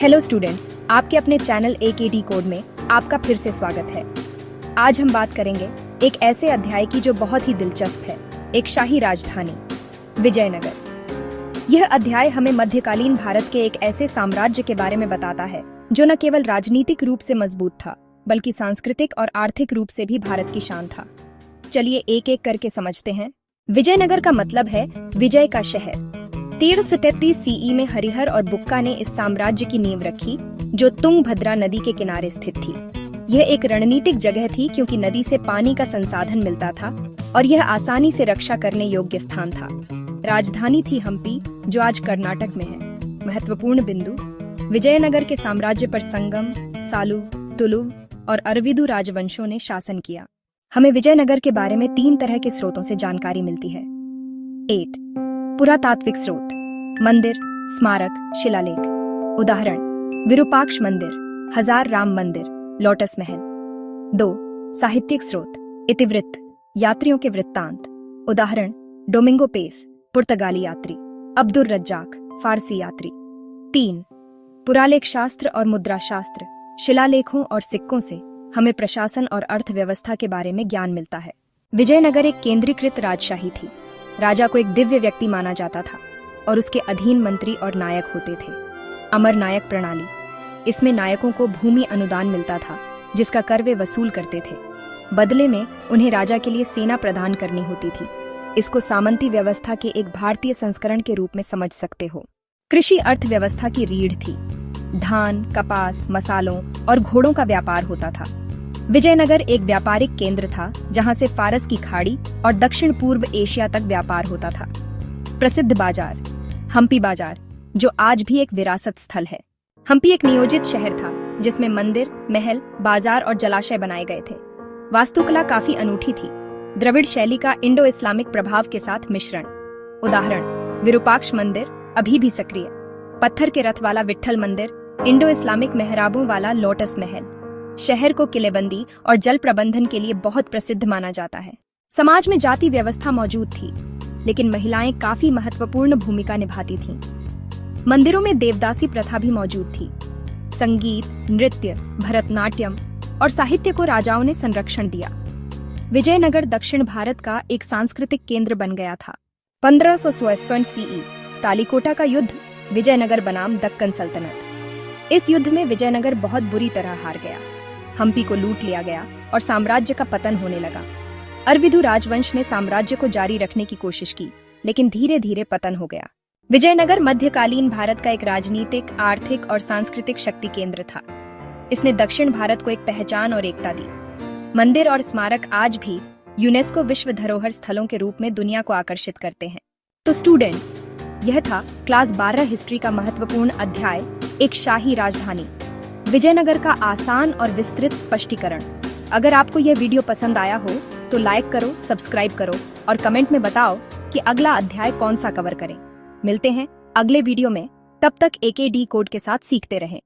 Hello students, आपके अपने channel AKD code में आपका फिर से स्वागत है। आज हम बात करेंगे एक ऐसे अध्याय की जो बहुत ही दिलचस्प है, एक शाही राजधानी विजयनगर। यह अध्याय हमें मध्यकालीन भारत के एक ऐसे साम्राज्य के बारे में बताता है जो न केवल राजनीतिक रूप से मजबूत था बल्कि सांस्कृतिक और आर्थिक रूप से भी भारत की शान था। चलिए एक एक करके समझते हैं। विजयनगर का मतलब है विजय का शहर। 1333 CE में हरिहर और बुक्का ने इस साम्राज्य की नींव रखी जो तुंगभद्रा नदी के किनारे स्थित थी। यह एक रणनीतिक जगह थी क्योंकि नदी से पानी का संसाधन मिलता था और यह आसानी से रक्षा करने योग्य स्थान था। राजधानी थी हम्पी जो आज कर्नाटक में है। महत्वपूर्ण बिंदु: विजयनगर के साम्राज्य पर संगम, सालु, तुलुव और अरविदु राजवंशों ने शासन किया। हमें विजयनगर के बारे में 3 तरह के स्रोतों से जानकारी मिलती है। 8. पुरातात्विक स्रोत: मंदिर, स्मारक, शिलालेख। उदाहरण: विरूपाक्ष मंदिर, हजार राम मंदिर, लोटस महल। 2. साहित्यिक स्रोत: इतिवृत्त, यात्रियों के वृत्तांत। उदाहरण: डोमिंगो पेस, पुर्तगाली यात्री, अब्दुल रज्जाक, फारसी यात्री। 3. पुरालेख शास्त्र और मुद्रा शास्त्र: शिलालेखों और सिक्कों से हमें प्रशासन और अर्थव्यवस्था के बारे में ज्ञान मिलता है। विजयनगर एक केंद्रीकृत राजशाही थी। राजा को एक दिव्य व्यक्ति माना जाता था और उसके अधीन मंत्री और नायक होते थे। अमर नायक प्रणाली: इसमें नायकों को भूमि अनुदान मिलता था जिसका कर वे वसूल करते थे। बदले में उन्हें राजा के लिए सेना प्रदान करनी होती थी। इसको सामंती व्यवस्था के एक भारतीय संस्करण के रूप में समझ सकते हो। कृषि अर्थव्यवस्था की रीढ़ थी। धान, कपास, मसालों और घोड़ों का व्यापार होता था। विजयनगर एक व्यापारिक केंद्र था जहां से फारस की खाड़ी और दक्षिण पूर्व एशिया तक व्यापार होता था। प्रसिद्ध बाजार: हम्पी बाजार, जो आज भी एक विरासत स्थल है। हम्पी एक नियोजित शहर था जिसमें मंदिर, महल, बाजार और जलाशय बनाए गए थे। वास्तुकला काफी अनूठी थी, द्रविड़ शैली का इंडो इस्लामिक प्रभाव के साथ मिश्रण। उदाहरण: विरूपाक्ष मंदिर, अभी भी सक्रिय। पत्थर के रथ वाला विट्ठल मंदिर, इंडो इस्लामिक मेहराबों वाला लोटस महल। शहर को किलेबंदी और जल प्रबंधन के लिए बहुत प्रसिद्ध माना जाता है। समाज में जाति व्यवस्था मौजूद थी, लेकिन महिलाएं काफी महत्वपूर्ण भूमिका निभाती थीं। मंदिरों में देवदासी प्रथा भी मौजूद थी। संगीत, नृत्य, भरतनाट्यम और साहित्य को राजाओं ने संरक्षण दिया। विजयनगर दक्षिण भारत का एक सांस्कृतिक केंद्र बन गया था। 1567 CE तालीकोटा का युद्ध विजयनगर बनाम दक्कन सल्तनत। इस युद्ध में विजयनगर बहुत बुरी तरह हार गया। हम्पी को लूट लिया गया और साम्राज्य का पतन होने लगा। अरविदु राजवंश ने साम्राज्य को जारी रखने की कोशिश की, लेकिन धीरे धीरे पतन हो गया। विजयनगर मध्यकालीन भारत का एक राजनीतिक, आर्थिक और सांस्कृतिक शक्ति केंद्र था। इसने दक्षिण भारत को एक पहचान और एकता दी। मंदिर और स्मारक आज भी यूनेस्को विश्व धरोहर स्थलों के रूप में दुनिया को आकर्षित करते हैं। तो स्टूडेंट्स, यह था क्लास 12 हिस्ट्री का महत्वपूर्ण अध्याय, एक शाही राजधानी विजयनगर का आसान और विस्तृत स्पष्टीकरण। अगर आपको यह वीडियो पसंद आया हो तो लाइक करो, सब्सक्राइब करो और कमेंट में बताओ कि अगला अध्याय कौन सा कवर करें। मिलते हैं अगले वीडियो में, तब तक AKD कोड के साथ सीखते रहें।